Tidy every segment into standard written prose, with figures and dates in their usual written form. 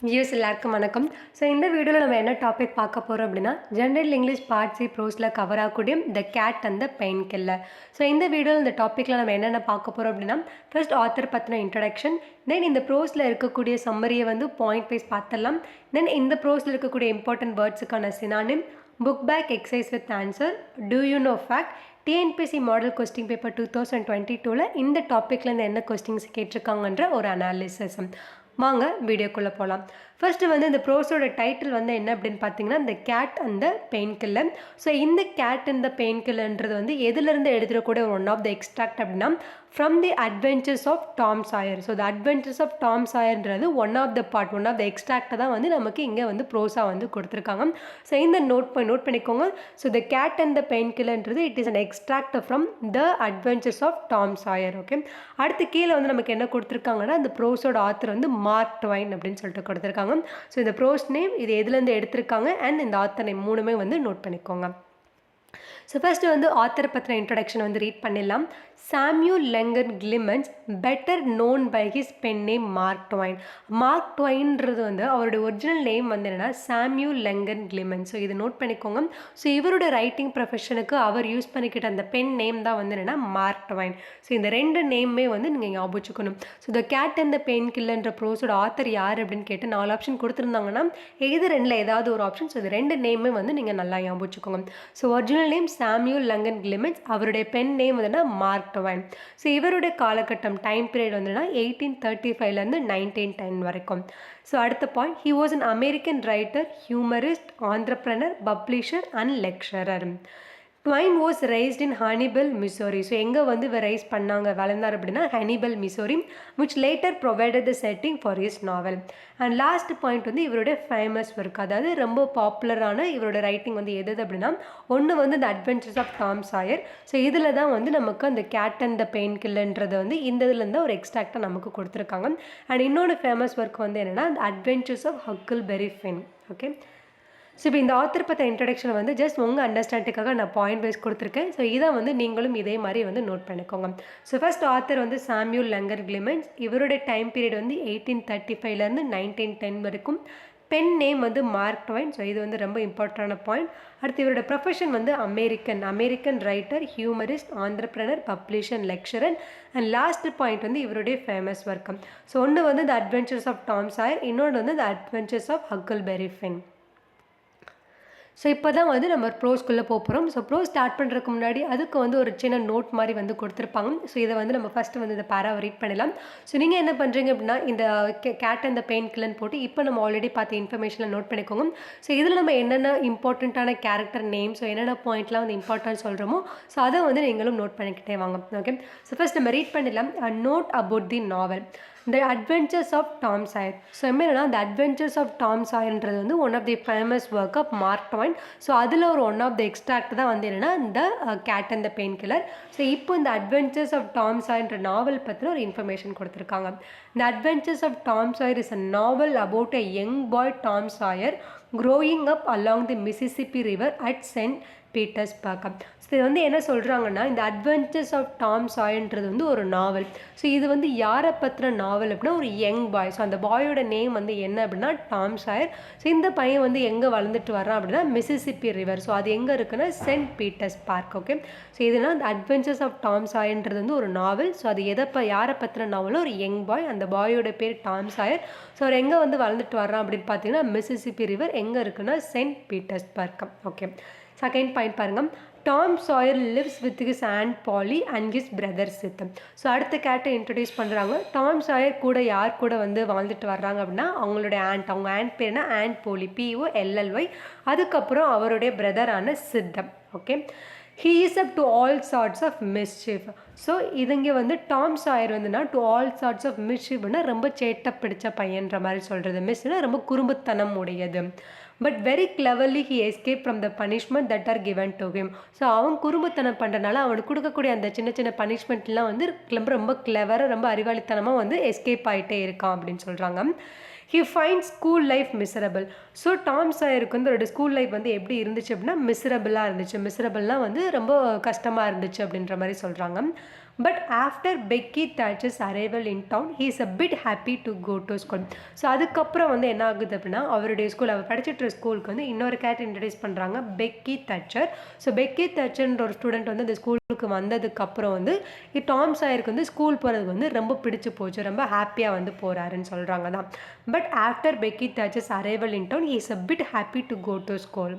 Views எல்லாருக்கும் வணக்கம். So இந்த வீடியோவில் நம்ம என்ன டாபிக் பார்க்க போகிறோம் அப்படின்னா, ஜென்ரல் இங்கிலீஷ் பார்ட் சி ப்ரோஸில் கவர் ஆகக்கூடிய the cat and the pain killer. So இந்த வீடியோவில் இந்த டாப்பிக்கில் நம்ம என்னென்ன பார்க்க போகிறோம் அப்படின்னா, ஃபர்ஸ்ட் ஆத்தர் பற்றின இன்ட்ரடக்ஷன், தென் இந்த ப்ரோஸில் இருக்கக்கூடிய சம்மரியை வந்து பாயிண்ட் வைஸ் பார்த்துடலாம். தென் இந்த ப்ரோஸில் இருக்கக்கூடிய இம்பார்ட்டன்ட் வேர்ட்ஸுக்கான synonym, book back exercise with answer, do you know fact, TNPSC model question paper 2022 இந்த டாப்பிக்லேருந்து என்ன கொஸ்டின்ஸ் கேட்டிருக்காங்கன்ற ஒரு அனாலிசிஸ். வாங்க வீடியோக்குள்ளே போகலாம். ஃபர்ஸ்ட்டு வந்து இந்த ப்ரோஸோட டைட்டில் வந்து என்ன அப்படின்னு பார்த்தீங்கன்னா, இந்த cat and the pain killer. So இந்த கேட் அண்ட் த பெயின் கில்லர்ன்றது வந்து எதுலேருந்து எடுத்துடக்கூடிய ஒன் ஆஃப் த எக்ஸ்ட்ராக்ட் அப்படின்னா, from the adventures of Tom Sawyer. So the adventures of Tom சாயர்ன்றது ஒன் ஆஃப் த எக்ஸ்ட்ராக்டை தான் வந்து நமக்கு இங்கே வந்து ப்ரோஸாக வந்து கொடுத்துருக்காங்க. ஸோ இந்த நோட் பண்ணிக்கோங்க. So the cat and the pain கில்லர்ன்றது it is an extract from the adventures of Tom Sawyer. Okay, அடுத்து கீழே வந்து நமக்கு என்ன கொடுத்துருக்காங்கன்னா, அந்த ப்ரோஸோட ஆத்தர் வந்து மார்க் ட்வைன் அப்படின்னு சொல்லிட்டு கொடுத்துருக்காங்க. ஸோ இந்த ப்ரோஸ் நேம் இது எதுலேருந்து எடுத்திருக்காங்க அண்ட் இந்த ஆத்தர் நேம் மூணுமே வந்து நோட் பண்ணிக்கோங்க. ஸோ ஃபர்ஸ்ட்டு வந்து ஆத்தரை பற்றின இன்ட்ரடக்ஷன் வந்து ரீட் பண்ணிடலாம். Samuel Langhorne Clemens better known by his pen name Mark Twain. Mark ட்வைன்றது வந்து அவருடைய ஒரிஜினல் நேம் வந்து என்னென்னா சாம்யூல் லெங்கன் கிளிமென்ஸ். ஸோ இது நோட் பண்ணிக்கோங்க. ஸோ இவரோட ரைட்டிங் ப்ரொஃபஷனுக்கு அவர் யூஸ் பண்ணிக்கிட்ட அந்த பென் நேம் தான் வந்து என்னென்னா மார்க் ட்வைன். ஸோ இந்த ரெண்டு நேமே வந்து நீங்கள் ஞாபகம் வச்சுக்கணும். So the cat and the pain கில்லர்ன்ற ப்ரோஸோட ஆத்தர் யார் அப்படின்னு கேட்டு 4 ஆப்ஷன் கொடுத்துருந்தாங்கன்னா இது ரெண்டில் ஏதாவது ஒரு ஆப்ஷன். ஸோ இது ரெண்டு நேமே வந்து நீங்கள் நல்லா ஞாபகம் வச்சுக்கோங்க. So original name Samuel Langhorne கிளிமென்ஸ், அவருடைய பென் நேம் வந்து மார்க் ட்வைன். ஸோ இவருடைய காலகட்டம் டைம் பீரியட் வந்துன்னா 1835லேருந்து 1910 வரைக்கும். ஸோ அடுத்த point, he was an American writer, humorist, entrepreneur, publisher and lecturer. Dwayne was raised in Hannibal, Missouri. So எங்கே வந்து இவர் ரைஸ் பண்ணாங்க வளர்ந்தார் அப்படின்னா Hannibal, Missouri, which later provided the setting for his novel. And last point வந்து இவருடைய famous work, அதாவது ரொம்ப பாப்புலரான இவரோட ரைட்டிங் வந்து எது அப்படின்னா, ஒன்று வந்து the adventures of Tom Sawyer. So இதில் தான் வந்து நமக்கு அந்த கேட் அண்ட் த பெயின் கில்லர்ன்றது வந்து இந்த இதுலேருந்து ஒரு எக்ஸ்ட்ராக்டாக நமக்கு கொடுத்துருக்காங்க. அண்ட் இன்னொன்று ஃபேமஸ் ஒர்க் வந்து என்னென்னா the adventures of Huckleberry Finn. Okay, so இப்போ இந்த ஆத்தர் பற்றி இன்ட்ரடக்ஷன் வந்து ஜஸ்ட் உங்கள் அண்டர்ஸ்டாண்டிங்காக நான் பாயிண்ட் வைஸ் கொடுத்துருக்கேன். ஸோ இதை வந்து நீங்களும் இதே மாதிரி வந்து நோட் பண்ணிக்கோங்க. ஸோ ஃபர்ஸ்ட் ஆத்தர் வந்து சாம்யூல் லெங்கன் கிளிமென்ஸ், இவருடைய டைம் பீரியட் வந்து 1835லேருந்து 1910 வரைக்கும். பென் நேம் வந்து மார்க் ட்வைன். ஸோ இது வந்து ரொம்ப இம்பார்ட்டண்டான பாயிண்ட். அடுத்து இவரோட ப்ரொஃபஷன் வந்து American writer, humorist, entrepreneur, publisher, lecturer. And last point வந்து இவருடைய ஃபேமஸ் ஒர்க். ஸோ ஒன்று வந்து the adventures of Tom Sawyer, இன்னொன்று வந்து the adventures of Huckleberry Finn. So இப்போ தான் வந்து நம்ம ப்ரோஸ்க்குள்ளே போகிறோம். ஸோ ப்ரோஸ் ஸ்டார்ட் பண்ணுறதுக்கு முன்னாடி அதுக்கு வந்து ஒரு சின்ன நோட் மாதிரி வந்து கொடுத்துருப்பாங்க. ஸோ இதை வந்து நம்ம ஃபஸ்ட்டு வந்து இந்த பேராவை ரீட் பண்ணலாம். ஸோ நீங்கள் என்ன பண்ணுறீங்க அப்படின்னா, இந்த கேட் அண்ட் த பெயின் கில்லர்னு போட்டு இப்போ நம்ம ஆல்ரெடி பார்த்த இன்ஃபர்மேஷனில் நோட் பண்ணிக்கோங்க. ஸோ இதில் நம்ம என்னென்ன இம்பார்ட்டண்ட்டான கேரக்டர் நேம், ஸோ என்னென்ன பாயிண்ட்லாம் வந்து இம்பார்ட்டன்ட் சொல்கிறோமோ ஸோ அதை வந்து நீங்களும் நோட் பண்ணிக்கிட்டே வாங்க. ஓகே, ஸோ ஃபஸ்ட் நம்ம ரீட் பண்ணிடலாம். A note about the novel the adventures of Tom Sawyer. So என்னன்னா த அட்வென்ச்சர்ஸ் ஆஃப் டாம் சாயர்ன்றது வந்து one of the famous work of Mark Twain. So அதில் ஒரு ஒன் ஆஃப் த எக்ஸ்ட்ராக்ட் தான் வந்து என்னென்னா இந்த cat and the pain killer. So இப்போ இந்த அட்வென்ச்சர்ஸ் ஆஃப் டாம் சாயர்ன்ற நாவல் பற்றின ஒரு இன்ஃபர்மேஷன் கொடுத்துருக்காங்க. The adventures of Tom Sawyer is a novel about a young boy Tom Sawyer growing up along the Mississippi River at St. Petersburg. So இது வந்து என்ன சொல்கிறாங்கன்னா, இந்த அட்வென்ச்சர்ஸ் ஆஃப் டாம் சாயர்ன்றது வந்து ஒரு நாவல். ஸோ இது வந்து யாரை பற்றின நாவல் அப்படின்னா ஒரு யங் பாய். ஸோ அந்த பாயோட நேம் வந்து என்ன அப்படின்னா டாம் சாயர். ஸோ இந்த பையன் வந்து எங்கே வளர்ந்துட்டு வரான் அப்படின்னா மிசிசிப்பி ரிவர். ஸோ அது எங்கே இருக்குன்னா சென்ட் பீட்டர்ஸ்பர்க். ஓகே, ஸோ இதுனா இந்த அட்வென்ச்சர்ஸ் ஆஃப் டாம் சாயர்ன்றது வந்து ஒரு நாவல். ஸோ அது யாரை பற்றின நாவலும் ஒரு யங் பாய், அந்த பாயோட பேர் டாம் சாயர். ஸோ அவர் எங்கே வந்து வளர்ந்துட்டு வர்றான் அப்படின்னு பார்த்தீங்கன்னா மிசிசிப்பி ரிவர் எங்கே இருக்குன்னா Saint Petersburg. Okay, second point பாருங்கள். Tom Sawyer lives with his aunt Polly and his brother Sid. So அடுத்த கேட்டை இன்ட்ரடியூஸ் பண்ணுறாங்க. டாம் சாயர் கூட யார் கூட வந்து வாழ்ந்துட்டு வர்றாங்க அப்படின்னா அவங்களுடைய அவங்க ஆண்ட் பேர்னா ஆண்ட் போலி, POLLY. அதுக்கப்புறம் அவருடைய பிரதரான சித்தம். Okay, he is up to all sorts of mischief. So இதுங்க வந்து டாம் சாயர் வந்துன்னா டு ஆல் சார்ட்ஸ் ஆஃப் மிஸ்chiefனா ரொம்ப சேட்டை பிடிச்ச பையன்ற மாதிரி சொல்கிறது. மிஸ்னா ரொம்ப குறும்புத்தனம் உடையது. But very cleverly he escape from the punishment that R given to him. So அவன் குறும்புத்தனம் பண்ணுறனால அவனுக்கு கொடுக்கக்கூடிய அந்த சின்ன சின்ன பனிஷ்மெண்ட்லாம் வந்து ரொம்ப கிளவராக ரொம்ப அறிவாளித்தனமாக வந்து எஸ்கேப் ஆகிட்டே இருக்கான் அப்படின்னு சொல்கிறாங்க. He find school life miserable. So Tom சாயருக்கு வந்து அவரோட ஸ்கூல் லைஃப் வந்து எப்படி இருந்துச்சு அப்படின்னா மிசரபிளாக இருந்துச்சு. மிசரபிள்னால் வந்து ரொம்ப கஷ்டமாக இருந்துச்சு அப்படின்ற மாதிரி சொல்கிறாங்க. But after Becky Thatcher's arrival in town he is a bit happy to go to school. So அதுக்கப்புறம் வந்து என்ன ஆகுது அப்படின்னா அவருடைய ஸ்கூல் அவர் படிச்சுட்டு ஸ்கூலுக்கு வந்து இன்னொரு கேட் இன்ட்ரடியூஸ் பண்ணுறாங்க, பெக்கி தாச்சர். ஸோ பெக்கி தாச்சர்ன்ற ஒரு ஸ்டூடெண்ட் வந்து அந்த ஸ்கூலுக்கு வந்ததுக்கப்புறம் வந்து டாம் சாயருக்கு வந்து ஸ்கூல் போகிறதுக்கு வந்து ரொம்ப பிடிச்சி போச்சு, ரொம்ப ஹாப்பியாக வந்து போகிறாருன்னு சொல்கிறாங்க தான். But after Becky Thatcher's arrival in town he is a bit happy to go to school.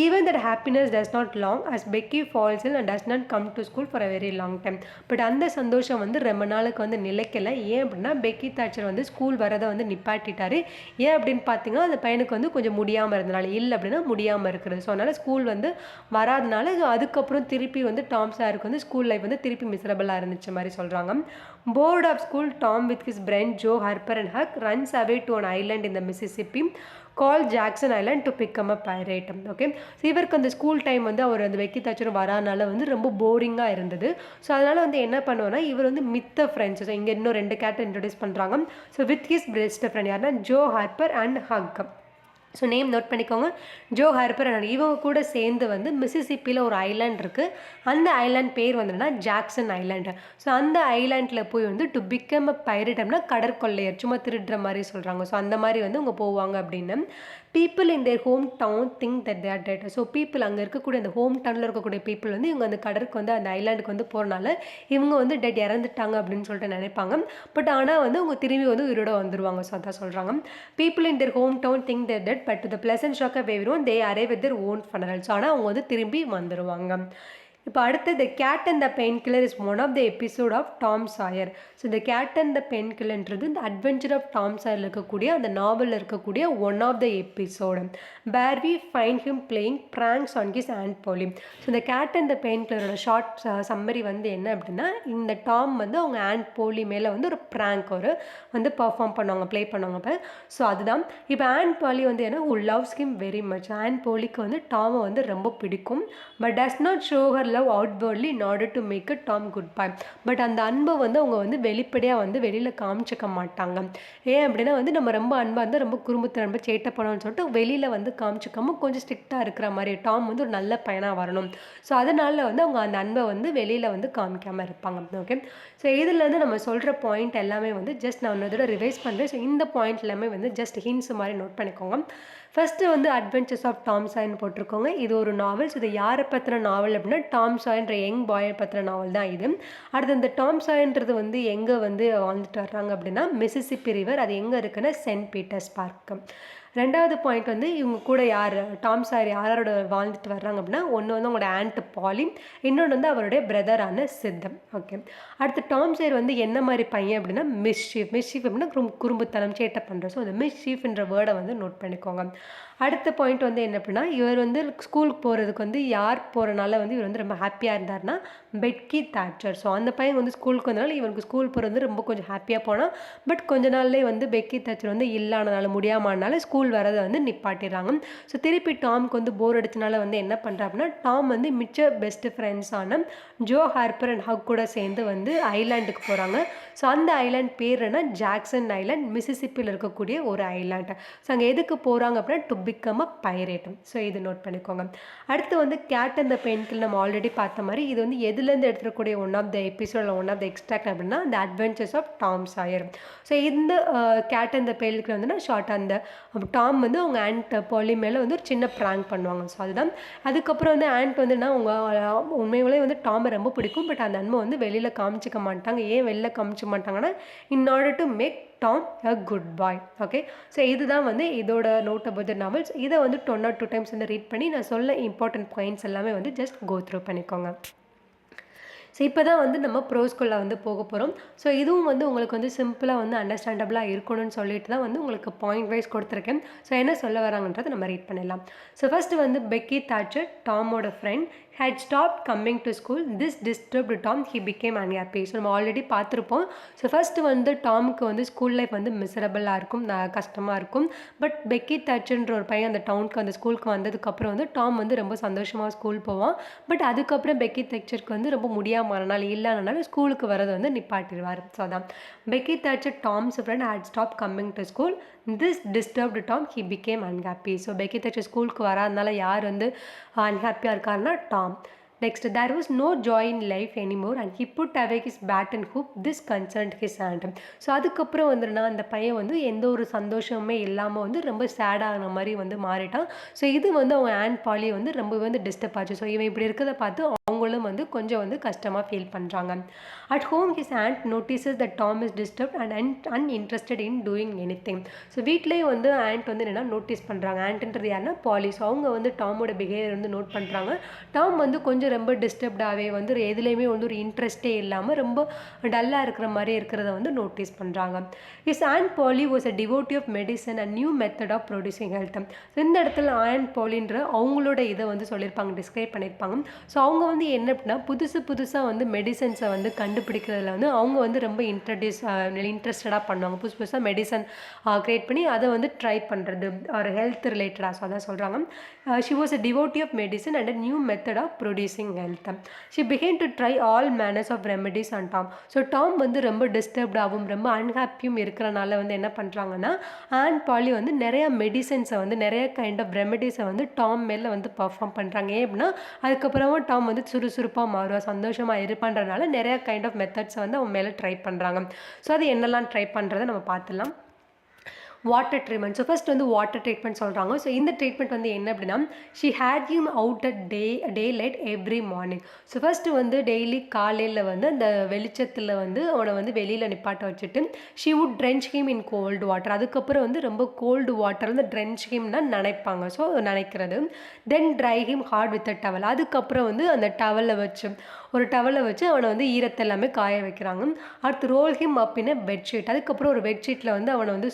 Even that happiness does not long as Becky falls ill and does not come to school for a very long time. But அந்த சந்தோஷம் வந்து ரொம்ப நாளுக்கு வந்து நிலைக்கலை. ஏன் அப்படின்னா Peggy Thatcher வந்து school வரதை வந்து நிப்பாட்டிட்டாரு. ஏன் அப்படின்னு பார்த்தீங்கன்னா அந்த பையனுக்கு வந்து கொஞ்சம் முடியாமல் இருந்தனால, இல்லை அப்படின்னா முடியாமல் இருக்கிறது. ஸோ அதனால் ஸ்கூல் வந்து வராதனால அதுக்கப்புறம் திருப்பி வந்து டாம் சாருக்கு வந்து ஸ்கூல் லைஃப் வந்து திருப்பி மிசரபிளாக இருந்துச்சு மாதிரி சொல்கிறாங்க. Bored of school, Tom with his friend Joe, Harper and Huck runs away to an island in the Mississippi called Jackson Island to become a pirate. Okay, so இவருக்கு அந்த school time வந்து அவர் அந்த Peggy Thatcher வராதனால வந்து ரொம்ப போரிங்காக இருந்தது. So அதனால் வந்து என்ன பண்ணுவோன்னா இவர் வந்து மித்த ஃப்ரெண்ட்ஸ், ஸோ இங்கே இன்னும் 2 கேரக்டர் இன்ட்ரடியூஸ் பண்ணுறாங்க. So with his best friend யாருன்னா Joe Harper and Huck. So name note பண்ணிக்கோங்க, ஜோ ஹார்பர் அண்ட் இவங்க கூட சேர்ந்து வந்து மிசிசிப்பியில் ஒரு ஐலாண்ட் இருக்குது. அந்த ஐலாண்ட் பேர் வந்துன்னா ஜாக்சன் ஐலாண்டு. ஸோ அந்த ஐலாண்டில் போய் வந்து டு பிகம் அ பைரேட் அப்படின்னா கடற்கொள்ளையர், சும்மா திருடுற மாதிரி சொல்கிறாங்க. ஸோ அந்த மாதிரி வந்து அவங்க போவாங்க அப்படின்னு. People in their home town think that they are dead. So people அங்கே இருக்கக்கூடிய அந்த ஹோம் டவுனில் இருக்கக்கூடிய பீப்புள் வந்து இவங்க அந்த கடற்கு வந்து அந்த ஐலாண்டுக்கு வந்து போகிறனால இவங்க வந்து டெட் இறந்துட்டாங்க அப்படின்னு சொல்லிட்டு நினைப்பாங்க. பட் ஆனால் வந்து அவங்க திரும்பி வந்து உயிரோட வந்துடுவாங்க. ஸோ அதான் சொல்கிறாங்க, people in their home town think that dead but to the pleasant shock of everyone they arrive with their own funeral. So ஆனால் அவங்க வந்து திரும்பி வந்துடுவாங்க. இப்போ அடுத்து the cat and the painkiller is one of the episode of Tom Sawyer. So இந்த cat and the பெயின்கில்லர்ன்றது இந்த அட்வென்ச்சர் ஆஃப் டாம் சாயரில் இருக்கக்கூடிய அந்த நாவலில் இருக்கக்கூடிய one of the episode where we find him playing pranks on his aunt Polly. So இந்த cat and the பெயின்கில்லரோட ஷார்ட் சம்மரி வந்து என்ன அப்படின்னா, இந்த டாம் வந்து அவங்க ஆண்ட் போலி மேலே வந்து ஒரு ப்ராங்க் ஒரு வந்து பர்ஃபார்ம் பண்ணுவாங்க, ப்ளே பண்ணுவாங்க. இப்போ ஸோ அதுதான் இப்போ ஆண்ட் போலி வந்து என்ன, who loves him very much. Aunt போலிக்கு வந்து டாமை வந்து ரொம்ப பிடிக்கும். But does not show her love outwardly in order to make a Tom goodbye. But அந்த அன்பை வந்து அவங்க வந்து வெளிப்படையாக வந்து வெளியில் காமிச்சிக்க மாட்டாங்க. ஏன் அப்படின்னா வந்து நம்ம ரொம்ப அன்பாக இருந்தால் ரொம்ப குறும்புத்த ரொம்ப சேட்டை பண்ணணும்னு சொல்லிட்டு வெளியில் வந்து காமிச்சிக்காம கொஞ்சம் ஸ்ட்ரிக்டாக இருக்கிற மாதிரி டாம் வந்து ஒரு நல்ல பையனாக வரணும். ஸோ அதனால வந்து அவங்க அந்த அன்பை வந்து வெளியில் வந்து காமிக்காமல் இருப்பாங்க. ஓகே, ஸோ இதுலேருந்து நம்ம சொல்கிற பாயிண்ட் எல்லாமே வந்து ஜஸ்ட் நான் இன்னொரு தடவை ரிவைஸ் பண்ணுறேன். ஸோ இந்த பாயிண்ட் எல்லாமே வந்து ஜஸ்ட் ஹின்ஸ் மாதிரி நோட் பண்ணிக்கோங்க. ஃபஸ்ட்டு வந்து அட்வென்ச்சர்ஸ் ஆஃப் டாம் சாயர்னு போட்டிருக்கோங்க. இது ஒரு நாவல்ஸ். இது யாரை பற்றின நாவல் அப்படின்னா டாம் சாயர்ன்ற யங் பாயை பற்றின நாவல் தான் இது. அடுத்து இந்த டாம் சாயர்ன்றது வந்து எங்கே வந்து வாழ்ந்துட்டு வர்றாங்க அப்படின்னா மிசிசிப்பி ரிவர். அது எங்கே இருக்குன்னா சென்ட் பீட்டர்ஸ்பர்க். ரெண்டாவது பாயிண்ட் வந்து இவங்க கூட யார் டாம் சாயர் யாரோட வாழ்ந்துட்டு வர்றாங்க அப்படின்னா, ஒன்று வந்து அவங்களோட ஆண்ட் பாலி, இன்னொன்று வந்து அவருடைய பிரதரான சித்தம். ஓகே, அடுத்து டாம் சாயர் வந்து என்ன மாதிரி பையன் அப்படின்னா மிஸ்ஷீஃப் அப்படின்னா குறும்புத்தனம் சேட்டை பண்ணுறோம். ஸோ அந்த மிஸ்ஷீஃப்ன்ற வேர்டை வந்து நோட் பண்ணிக்கோங்க. அடுத்த பாயிண்ட் வந்து என்ன அப்படின்னா, இவர் வந்து ஸ்கூலுக்கு போகிறதுக்கு வந்து யார் போகிறனால வந்து இவர் வந்து ரொம்ப ஹாப்பியாக இருந்தார்னா பெக்கி தாச்சர். ஸோ அந்த பையன் வந்து ஸ்கூலுக்கு வந்தனால இவருக்கு ஸ்கூல் போகிறது வந்து ரொம்ப கொஞ்சம் ஹாப்பியாக போனால். பட் கொஞ்ச நாள்லேயே வந்து பெக்கி தாச்சர் வந்து இல்லாதனால முடியாமனால ஸ்கூல் வரதை வந்து நிப்பாட்டிடுறாங்க. ஸோ திருப்பி டாம்க்கு வந்து போர் அடிச்சனால வந்து என்ன பண்ணுறா அப்படின்னா, டாம் வந்து மிச்ச பெஸ்ட் ஃப்ரெண்ட்ஸான ஜோ ஹார்பர் அண்ட் ஹக் கூட சேர்ந்து வந்து ஐலாண்டுக்கு போகிறாங்க. ஸோ அந்த ஐலாண்ட் பேர் என்ன, ஜாக்சன் ஐலாண்ட், மிசிசிப்பியில் இருக்கக்கூடிய ஒரு ஐலாண்ட். ஸோ அங்கே எதுக்கு போகிறாங்க அப்படின்னா to become a pirate. So இது நோட் பண்ணிக்கோங்க. அடுத்து வந்து கேட் அண்ட் த பெயின்கில்லர் நம்ம ஆல்ரெடி பார்த்த மாதிரி இது வந்து எதுலேருந்து எடுத்துக்கூடிய one of the episode one of the extract அப்படின்னா the adventures of Tom Sawyer. So இந்த கேட் அண்ட் த பெயின்கில்லர் வந்துன்னா ஷார்ட் அந்த டாம் வந்து அவங்க ஆண்ட் பாலி மேலே வந்து ஒரு சின்ன ப்ராங்க் பண்ணுவாங்க. ஸோ அதுதான். அதுக்கப்புறம் வந்து ஆண்ட் வந்துன்னா அவங்க உண்மையிலே வந்து டாமை ரொம்ப பிடிக்கும். பட் அந்த அன்பை வந்து வெளியில் காமிச்சிக்க மாட்டாங்க. ஏன் வெளியில் காமிச்சிக்க மாட்டாங்கன்னா in order to make Tom a good boy. Okay, so இதுதான் வந்து இதோட நோட் அபவுட் த நாவல்ஸ். இதை வந்து 1 or 2 times வந்து ரீட் பண்ணி நான் சொல்ல இம்பார்ட்டன்ட் பாயிண்ட்ஸ் எல்லாமே வந்து ஜஸ்ட் கோ த்ரூ பண்ணிக்கோங்க. ஸோ இப்போ தான் வந்து நம்ம ப்ரோஸ்குள்ளே வந்து போக போகிறோம். ஸோ இதுவும் வந்து உங்களுக்கு வந்து சிம்பிளாக வந்து அண்டர்ஸ்டாண்டபிளாக இருக்கணும்னு சொல்லிட்டு தான் வந்து உங்களுக்கு பாயிண்ட் வைஸ் கொடுத்துருக்கேன். ஸோ என்ன சொல்ல வராங்கன்றதை நம்ம ரீட் பண்ணிடலாம். ஸோ ஃபஸ்ட்டு வந்து பெக்கி தாச்சர் டாமோட friend had stopped coming to school. This disturbed Tom. He became unhappy. So நம்ம ஆல்ரெடி பார்த்துருப்போம். ஸோ ஃபஸ்ட்டு வந்து டாமுக்கு வந்து ஸ்கூல் லைஃப் வந்து மிசரபிளாக இருக்கும், கஷ்டமாக இருக்கும். பட் பெக்கி தாச்சர்ன்ற ஒரு பையன் அந்த டவுனுக்கு அந்த ஸ்கூலுக்கு வந்ததுக்கப்புறம் வந்து டாம் வந்து ரொம்ப சந்தோஷமாக ஸ்கூல் போவான். பட் அதுக்கப்புறம் பெக்கி தாச்சருக்கு வந்து ரொம்ப முடியாமனால இல்லாதனால ஸ்கூலுக்கு வரதை வந்து நிப்பாட்டிடுவார். ஸோ அதான் Peggy Thatcher Tom's friend had stopped coming to school. This disturbed Tom. He became unhappy. So Peggy Thatcher ஸ்கூலுக்கு வராதனால யார் வந்து அன்ஹாப்பியாக இருக்காருன்னா Tom. Next, there was no joy in life anymore and he put away his bat and hoop. This concerned his aunt. So அதுக்கப்புறம் வந்துன்னா அந்த பையன் வந்து எந்த ஒரு சந்தோஷமுமே இல்லாமல் வந்து ரொம்ப சேடான மாதிரி வந்து மாறிட்டான். ஸோ இது வந்து அவங்க ஆண்ட் பாலி வந்து ரொம்பவே வந்து டிஸ்டர்ப் ஆச்சு. ஸோ இவன் இப்படி இருக்கிறத பார்த்து அவங்களும் வந்து கொஞ்சம் வந்து கஷ்டமாக ஃபீல் பண்ணுறாங்க. At home his aunt notices that Tom is disturb and uninterested in doing anything. So வீட்லேயே வந்து ஆண்ட் வந்து என்னென்னா நோட்டீஸ் பண்ணுறாங்க. ஆண்ட்ன்றது யாருன்னா பாலி. ஸோ அவங்க வந்து டாமோட பிஹேவியர் வந்து நோட் பண்ணுறாங்க. டாம் வந்து கொஞ்சம் ரொம்ப டிஸ்டர்ப்டாகவே வந்து எதுலேயுமே வந்து ஒரு இன்ட்ரெஸ்ட்டே இல்லாமல் ரொம்ப டல்லாக இருக்கிற மாதிரி இருக்கிறத வந்து நோட்டீஸ் பண்ணுறாங்க. His aunt Polly was a devotee of medicine and new method of producing health. இந்த இடத்துல ஆண்ட் பாலின்ற அவங்களோட இதை வந்து சொல்லியிருப்பாங்க, டிஸ்கிரைப் பண்ணியிருப்பாங்க. ஸோ அவங்க வந்து என்ன அப்படின்னா புதுசாக வந்து மெடிசன்ஸை வந்து கண்டுபிடிக்கிறதுல வந்து அவங்க வந்து ரொம்ப இன்ட்ரெஸ்டடாக பண்ணுவாங்க. புதுசாக மெடிசன் க்ரியேட் பண்ணி அதை வந்து ட்ரை பண்ணுறது ஒரு ஹெல்த் ரிலேட்டடாக. ஸோ அதான் சொல்கிறாங்க. She was a devotee of medicine and a new method of producing health. She began to try all manners of remedies on Tom. So Tom வந்து ரொம்ப டிஸ்டர்ப்டாகவும் ரொம்ப அன்ஹாப்பியும் இருக்கிறனால வந்து என்ன பண்ணுறாங்கன்னா ஆண்ட் பாலி வந்து நிறையா மெடிசன்ஸை வந்து நிறைய கைண்ட் ஆஃப் ரெமெடிஸை வந்து டாம் மேலே வந்து பர்ஃபார்ம் பண்ணுறாங்க. ஏன் அப்படின்னா அதுக்கப்புறமா டாம் வந்து சுறுசுறுப்பாக மாறுவா, சந்தோஷமாக இருப்பான்றனால நிறையா கைண்ட் ஆஃப் மெத்தட்ஸை வந்து அவன் மேலே ட்ரை பண்ணுறாங்க. ஸோ அது என்னெல்லாம் ட்ரை பண்ணுறதை நம்ம பார்த்துலாம். Water treatment. ஸோ ஃபஸ்ட் வந்து வாட்டர் ட்ரீட்மெண்ட் சொல்கிறாங்க. ஸோ இந்த ட்ரீட்மெண்ட் வந்து என்ன அப்படின்னா she had him out at day light every morning. So first வந்து டெய்லி காலையில் வந்து அந்த வெளிச்சத்தில் வந்து அவனை வந்து வெளியில் நிப்பாட்ட வச்சுட்டு she would drench him in cold water. அதுக்கப்புறம் வந்து ரொம்ப கோல்டு வாட்டர் வந்து ட்ரென்ச் ஹிம்னா நினைப்பாங்க. ஸோ நினைக்கிறது. Then dry him hard with a towel. அதுக்கப்புறம் வந்து அந்த ஒரு டவலை வச்சு அவனை வந்து ஈரத்தை எல்லாமே காய வைக்கிறாங்க. அடுத்து ரோல் ஹிம் அப் இன் பெட்ஷீட். அதுக்கப்புறம் ஒரு பெட்ஷீட்டில் வந்து அவனை வந்து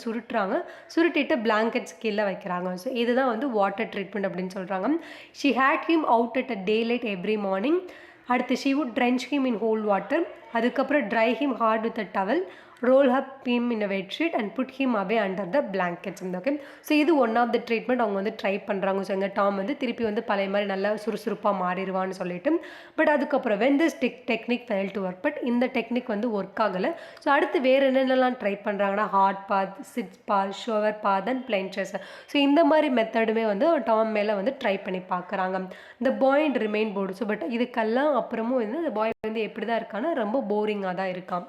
சுருட்டிட்டு பிளாங்கெட்ஸ் கீழே வைக்கிறாங்க. ஸோ இதுதான் வந்து வாட்டர் ட்ரீட்மெண்ட் அப்படின்னு சொல்கிறாங்க. She had him out at a day light every morning. அடுத்து she would drench him in whole water. அதுக்கப்புறம் dry him hard with a towel, roll up him in a bedsheet and put him away under the blankets. Okay, so இது one of the treatment அவங்க வந்து try பண்ணுறாங்க. So எங்கள் Tom வந்து திருப்பி வந்து பழைய மாதிரி நல்லா சுறுசுறுப்பாக மாறிடுவான்னு சொல்லிட்டு. பட் அதுக்கப்புறம் when this technique fail to work. But இந்த டெக்னிக் வந்து ஒர்க் ஆகலை. ஸோ அடுத்து வேறு என்னென்னலாம் ட்ரை பண்ணுறாங்கன்னா hard bath, sitz bath, shower bath and plain dress. So இந்த மாதிரி மெத்தடுமே வந்து டாம் மேலே வந்து ட்ரை பண்ணி பார்க்குறாங்க. இந்த boy and remain bored. So but இதுக்கெல்லாம் அப்புறமும் வந்து இந்த பாய் வந்து எப்படி தான் இருக்கான்னா ரொம்ப போரிங்காக தான் இருக்கான்.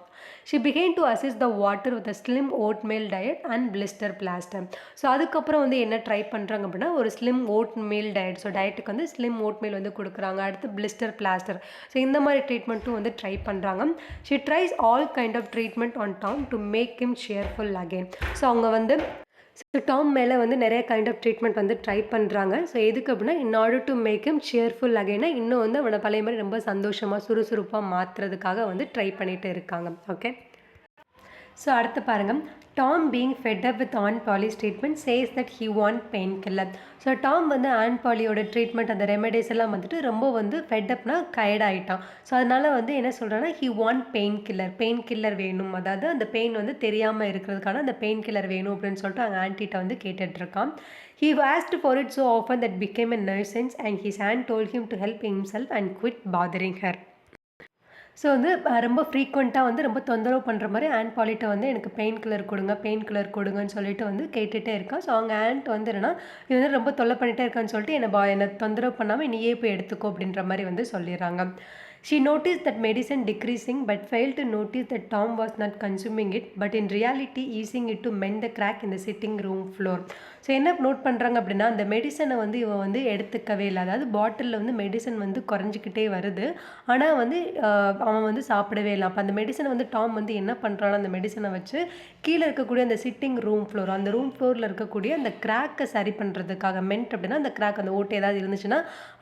She began to assist the water with a slim oatmeal diet and blister plaster. So அதுக்கப்புறம் வந்து என்ன ட்ரை பண்ணுறாங்க அப்படின்னா ஒரு ஸ்லிம் ஓட்மீல் டயட். ஸோ டயட்டுக்கு வந்து ஸ்லிம் ஓட்மீல் வந்து கொடுக்குறாங்க. அடுத்து பிளிஸ்டர் பிளாஸ்டர். ஸோ இந்த மாதிரி ட்ரீட்மெண்ட்டும் வந்து ட்ரை பண்ணுறாங்க. She tries all kind of treatment on Tom to make him cheerful again. So அவங்க வந்து டாம் மேலே வந்து நிறைய கைண்ட் ஆஃப் ட்ரீட்மெண்ட் வந்து ட்ரை பண்ணுறாங்க. ஸோ எதுக்கு அப்படின்னா in order to make him cheerful அகைனா இன்னும் வந்து அவனை பழைய மாதிரி ரொம்ப சந்தோஷமாக சுறுசுறுப்பாக மாற்றுறதுக்காக வந்து ட்ரை பண்ணிகிட்டு இருக்காங்க. ஓகே, ஸோ அடுத்து பாருங்கள். Tom being fed up with on பாலிஸ் treatment says that he want pain killer. So Tom வந்து ஆன் பாலியோட ட்ரீட்மெண்ட் அந்த ரெமெடிஸ் எல்லாம் வந்துட்டு ரொம்ப வந்து ஃபெட் அப்னா டயர்டாகிட்டான். ஸோ அதனால் வந்து என்ன சொல்கிறான்னா ஹி வாண்ட் பெயின் கில்லர் வேணும். அதாவது அந்த பெயின் வந்து தெரியாமல் இருக்கிறதுக்கான அந்த பெயின் கில்லர் வேணும் அப்படின்னு சொல்லிட்டு அங்கே ஆன்ட்டிகிட்ட வந்து கேட்டுட்ருக்கான். He asked for it so often that became a nuisance and his aunt told him to help himself and quit bothering her. So வந்து ரொம்ப ஃப்ரீக்வெண்ட்டாக வந்து ரொம்ப தொந்தரவு பண்ணுற மாதிரி ஆண்ட் பாலிட்ட வந்து எனக்கு பெயின் கில்லர் கொடுங்கன்னு சொல்லிட்டு வந்து கேட்டுகிட்டே இருக்கான். ஸோ அவங்க ஆண்ட் வந்து என்னன்னா இது வந்து ரொம்ப தொல்லை பண்ணிகிட்டே இருக்கான்னு சொல்லிட்டு என்னை தொந்தரவு பண்ணாமல் நீயே போய் எடுத்துக்கோ அப்படின்ற மாதிரி வந்து சொல்லிடுறாங்க. She noticed that medicine decreasing but failed to notice that Tom was not consuming it but in reality using it to mend the crack in the sitting room floor. So என்ன நோட் பண்ணுறாங்க அப்படின்னா அந்த மெடிசனை வந்து இவன் வந்து எடுத்துக்கவே இல்லை. அதாவது பாட்டிலில் வந்து மெடிசன் வந்து குறைஞ்சிக்கிட்டே வருது, ஆனால் வந்து அவன் வந்து சாப்பிடவே இல்லை. அப்போ அந்த மெடிசனை வந்து டாம் வந்து என்ன பண்ணுறான்னா அந்த மெடிசனை வச்சு கீழே இருக்கக்கூடிய அந்த சிட்டிங் ரூம் ஃப்ளோர், அந்த ரூம் ஃப்ளோரில் இருக்கக்கூடிய அந்த கிராக்கை சரி பண்ணுறதுக்காக, மென்ட் அப்படின்னா அந்த கிராக், அந்த ஓட்டை ஏதாவது இருந்துச்சுன்னா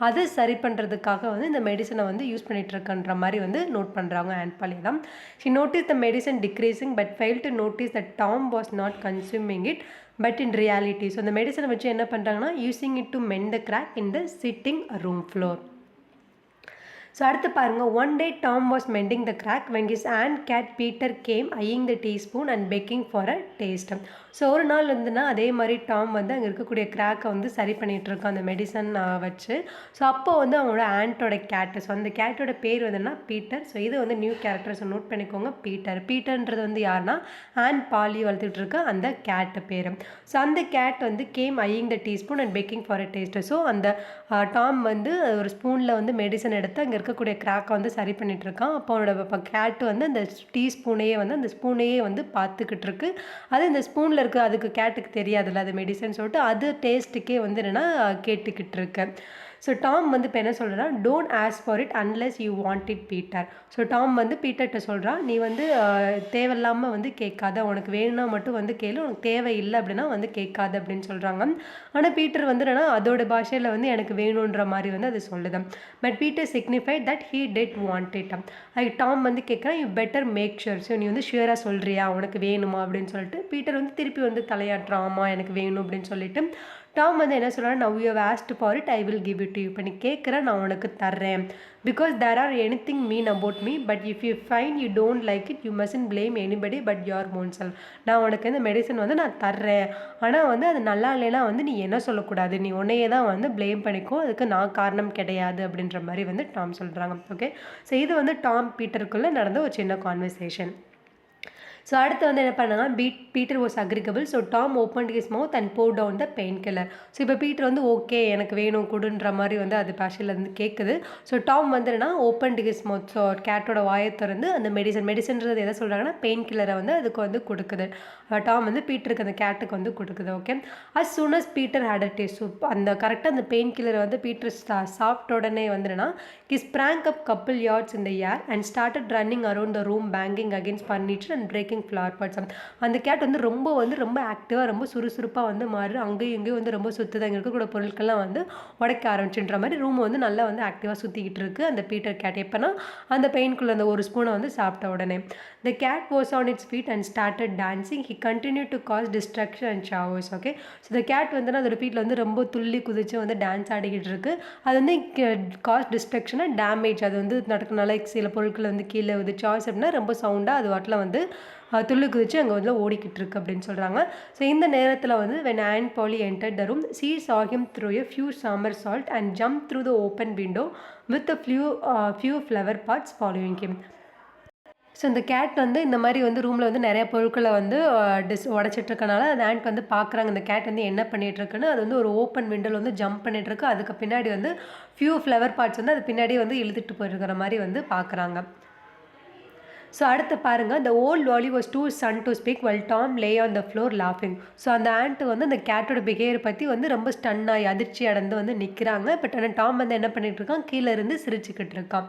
அதை சரி பண்ணுறதுக்காக வந்து இந்த மெடிசனை வந்து யூஸ் பண்ணிட்டு இருக்குன்ற மாதிரி வந்து நோட் பண்ணுறாங்க ஆண்ட் பாலி தான். She noticed the medicine decreasing but failed to notice that Tom was not consuming it but in reality. So அந்த மெடிசனை வச்சு என்ன பண்ணுறாங்கன்னா using it to mend the crack in the sitting room floor. So அடுத்து பாருங்கள், one day Tom was mending the crack when his aunt cat Peter came eyeing the teaspoon and begging for a taste. So ஒரு நாள் வந்துன்னா அதே மாதிரி Tom வந்து அங்கே இருக்கக்கூடிய கிராக்கை வந்து சரி பண்ணிகிட்ருக்கான் அந்த மெடிசன் வச்சு. ஸோ அப்போ வந்து அவங்களோட ஆண்ட்டோட கேட்டு, ஸோ அந்த கேட்டோட பேர் வந்துன்னா பீட்டர். ஸோ இது வந்து நியூ கேரக்டர்ஸ் நோட் பண்ணிக்கோங்க. பீட்டர்ன்றது வந்து யாருன்னா ஆண்ட் பாலி வளர்த்துட்டு இருக்க அந்த கேட்டு பேர். ஸோ அந்த கேட் வந்து came eyeing the teaspoon and begging for a taste. So அந்த டாம் வந்து ஒரு ஸ்பூனில் வந்து மெடிசன் எடுத்து அங்கே இருக்கக்கூடிய கிராக்கை வந்து சரி பண்ணிகிட்டு இருக்கான். அப்போ அவனோட கேட்டு வந்து அந்த ஸ்பூனையே வந்து பார்த்துக்கிட்டு இருக்கு. அது இந்த ஸ்பூனில் இருக்குது, அதுக்கு கேட்டுக்கு தெரியாதுல்ல அது மெடிசன் சொல்லிட்டு அது டேஸ்ட்டுக்கே வந்து என்னென்னா கேட்டுக்கிட்டு இருக்கு. ஸோ டாம் வந்து இப்போ என்ன சொல்கிறா, don't ask for it unless you want it Peter. So Tom வந்து பீட்டர்கிட்ட சொல்கிறான், நீ வந்து தேவையில்லாமல் வந்து கேட்காத, உனக்கு வேணும்னா மட்டும் வந்து கேளு, உனக்கு தேவையில்லை அப்படின்னா வந்து கேட்காது அப்படின்னு சொல்கிறாங்க. ஆனால் பீட்டர் வந்து என்னன்னா அதோட பாஷையில் வந்து எனக்கு வேணுன்ற மாதிரி வந்து அது சொல்லுது. But Peter signified that he did want it. Tom வந்து கேட்குறான், you better make sure. So நீ வந்து ஷுவராக சொல்கிறியா உனக்கு வேணுமா அப்படின்னு சொல்லிட்டு பீட்டர் வந்து திருப்பி வந்து தலையாட்டுறான், ஆமாம் எனக்கு வேணும் அப்படின்னு சொல்லிட்டு. டாம் வந்து என்ன சொல்கிறான், now you have asked for it I will give it to you. இப்போ நீ கேட்குற நான் உனக்கு தர்றேன். Because there are anything mean about me, but if you find you don't like it you must blame anybody but your own self. நான் உனக்கு இந்த medicine வந்து நான் தர்றேன், ஆனால் வந்து அது நல்லா இல்லைன்னா வந்து நீ என்ன சொல்லக்கூடாது, நீ உன்னையே தான் வந்து ப்ளேம் பண்ணிக்கோ, அதுக்கு நான் காரணம் கிடையாது அப்படின்ற மாதிரி வந்து டாம் சொல்கிறாங்க. ஓகே, ஸோ இது வந்து டாம் பீட்டருக்குள்ளே நடந்த ஒரு சின்ன கான்வர்சேஷன். ஸோ அடுத்து வந்து என்ன பண்ணாங்க, Peter was agreeable. So Tom open his mouth and pour down the pain killer. So இப்போ பீட்டர் வந்து ஓகே எனக்கு வேணும் கொடுன்ற மாதிரி வந்து அது பாஷையில் வந்து கேட்குது. ஸோ டாம் வந்து என்னன்னா ஓப்பன் ஹிஸ் மவுத், ஸோ கேட்டோட வாயை திறந்து அந்த மெடிசன்றது எதை சொல்கிறாங்கன்னா பெயின் கில்லரை வந்து அதுக்கு வந்து கொடுக்குது. டாம் வந்து பீட்டருக்கு அந்த கேட்டுக்கு வந்து கொடுக்குது. Okay, as soon as Peter had a taste. So அந்த கரெக்டாக அந்த பெயின் கில்லரை வந்து பீட்டர் சாப்பிட்ட உடனே வந்து என்னன்னா he sprang up couple yards in the air and started running around the room banging against furniture and breaking flower pots. அந்த cat வந்து ரொம்ப ஆக்டிவாக ரொம்ப சுறுசுறுப்பாக வந்து மாறி அங்கேயும் இங்கேயும் வந்து ரொம்ப சுற்றுது, அங்கே இருக்கக்கூடிய பொருட்கள்லாம் வந்து உடைக்க ஆரம்பிச்சுன்ற மாதிரி ரூம் வந்து நல்லா வந்து ஆக்டிவாக சுற்றிக்கிட்டு இருக்குது அந்த பீட்டர் கேட். எப்போனா அந்த பெயின்குள்ளே அந்த ஒரு ஸ்பூனை வந்து சாப்பிட்ட உடனே. The cat was on its feet and started dancing. He continued to cause destruction and showers. Okay, so the cat வந்து அதோட ஃபீட்டில் வந்து ரொம்ப துள்ளி குதிச்சு வந்து டான்ஸ் ஆடிக்கிட்டு இருக்கு. அது வந்து காஸ் டிஸ்ட்ரக்ஷனாக டேமேஜ், அது வந்து நடக்கிறனால சில பொருட்கள் வந்து கீழே வந்து சாய்ஸ் அப்படின்னா ரொம்ப சவுண்டாக அது வாட்டில் வந்து துள்ளி குதிச்சு அங்கே வந்து ஓடிக்கிட்டு இருக்கு அப்படின்னு சொல்கிறாங்க. ஸோ இந்த நேரத்தில் வந்து when Aunt Polly entered the room, she saw him throw a few somersault and jump through the open window with a few flower pots following him. So இந்த கேட் வந்து இந்த மாதிரி வந்து ரூமில் வந்து நிறைய பொருட்களை வந்து உடச்சிட்ருக்கனால அந்த ஆண்ட் வந்து பார்க்குறாங்க இந்த கேட் வந்து என்ன பண்ணிகிட்ருக்குன்னு. அது வந்து ஒரு ஓப்பன் விண்டோவில் வந்து ஜம்ப் பண்ணிகிட்ருக்கு. அதுக்கு பின்னாடி வந்து ஃபியூ ஃப்ளவர் பார்ட்ஸ் வந்து அது பின்னாடி வந்து இழுத்துட்டு போயிருக்கிற மாதிரி வந்து பார்க்குறாங்க. ஸோ அடுத்து பாருங்கள், the old Wally was too stunned to speak while Tom lay on the floor laughing. So அந்த ஆண்ட்டு வந்து அந்த கேட்டோட பிஹேவியர் பற்றி வந்து ரொம்ப ஸ்டன்னாகி அதிர்ச்சி அடைந்து வந்து நிற்கிறாங்க. பட் ஆனால் டாம் வந்து என்ன பண்ணிகிட்டு இருக்கான், கீழே இருந்து சிரிச்சுக்கிட்டு இருக்கான்.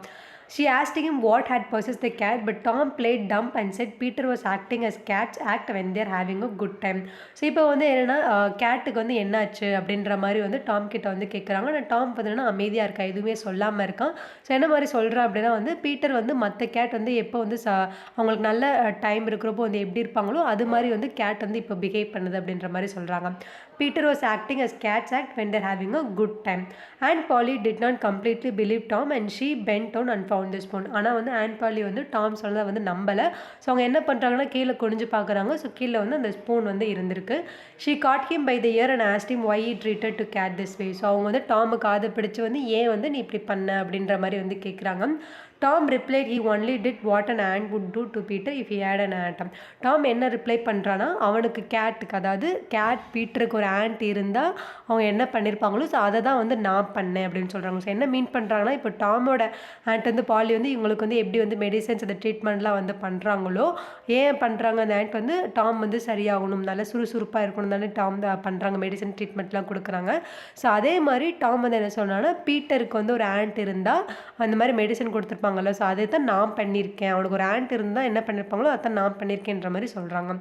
She asked him what had possessed the cat, but Tom played dumb and said Peter was acting as cats act when they are having a good time. So இப்போ வந்து என்னென்னா கேட்டுக்கு வந்து என்னாச்சு அப்படின்ற மாதிரி வந்து டாம் கிட்ட வந்து கேட்குறாங்க. ஆனால் டாம் பார்த்தீங்கன்னா அமைதியாக இருக்கா, எதுவுமே சொல்லாமல் இருக்கான். ஸோ என்ன மாதிரி சொல்கிறா அப்படின்னா வந்து பீட்டர் வந்து மற்ற கேட் வந்து எப்போ வந்து அவங்களுக்கு நல்ல டைம் இருக்கிறப்போ வந்து எப்படி இருப்பாங்களோ அது மாதிரி வந்து கேட் வந்து இப்போ பிஹேவ் பண்ணுது அப்படின்ற மாதிரி சொல்கிறாங்க. Peter was acting as cats act when they're having a good time. Aunt Polly did not completely believe Tom and she bent down and found the spoon. ஆனால் வந்து Aunt Polly வந்து Tom சொன்னதை வந்து நம்பலை. ஸோ அவங்க என்ன பண்ணுறாங்கன்னா கீழே குனிஞ்சு பார்க்குறாங்க. ஸோ கீழே வந்து அந்த ஸ்பூன் வந்து இருந்திருக்கு. She caught him by the ear and asked him why he treated to cat this way. So அவங்க வந்து டாமுக்கு காதை பிடிச்சி வந்து ஏன் வந்து நீ இப்படி பண்ண அப்படின்ற மாதிரி வந்து கேட்குறாங்க. Tom replied he only did what an ant would do to Peter if he had an ant. Tom என்ன ரிப்ளை பண்ணுறான்னா அவனுக்கு கேட்டுக்கு, அதாவது கேட் பீட்டருக்கு ஒரு ஆண்ட் இருந்தால் அவங்க என்ன பண்ணியிருப்பாங்களோ ஸோ அதை தான் வந்து நான் பண்ணேன் அப்படின்னு சொல்கிறாங்க. ஸோ என்ன மீன் பண்ணுறாங்கன்னா இப்போ டாமோட ஆண்ட் வந்து பாலி வந்து இவங்களுக்கு வந்து எப்படி வந்து மெடிசன்ஸ் அந்த ட்ரீட்மெண்ட்லாம் வந்து பண்ணுறாங்களோ ஏன் பண்ணுறாங்க அந்த ஆண்ட் வந்து டாம் வந்து சரியாகணும், நல்லா சுறுசுறுப்பாக இருக்கணும் தானே டாம் பண்ணுறாங்க, மெடிசன் ட்ரீட்மெண்ட்லாம் கொடுக்குறாங்க. ஸோ அதே மாதிரி டாம் வந்து என்ன சொன்னான்னா பீட்டருக்கு வந்து ஒரு ஆண்ட் இருந்தால் அந்த மாதிரி மெடிசன் கொடுத்துருப்பாங்க. ஸோ அதை தான் நான் பண்ணியிருக்கேன், அவனுக்கு ஒரு ஆண்ட் இருந்தால் என்ன பண்ணியிருப்பாங்களோ அதான் நான் பண்ணியிருக்கேன்ற மாதிரி சொல்கிறாங்க.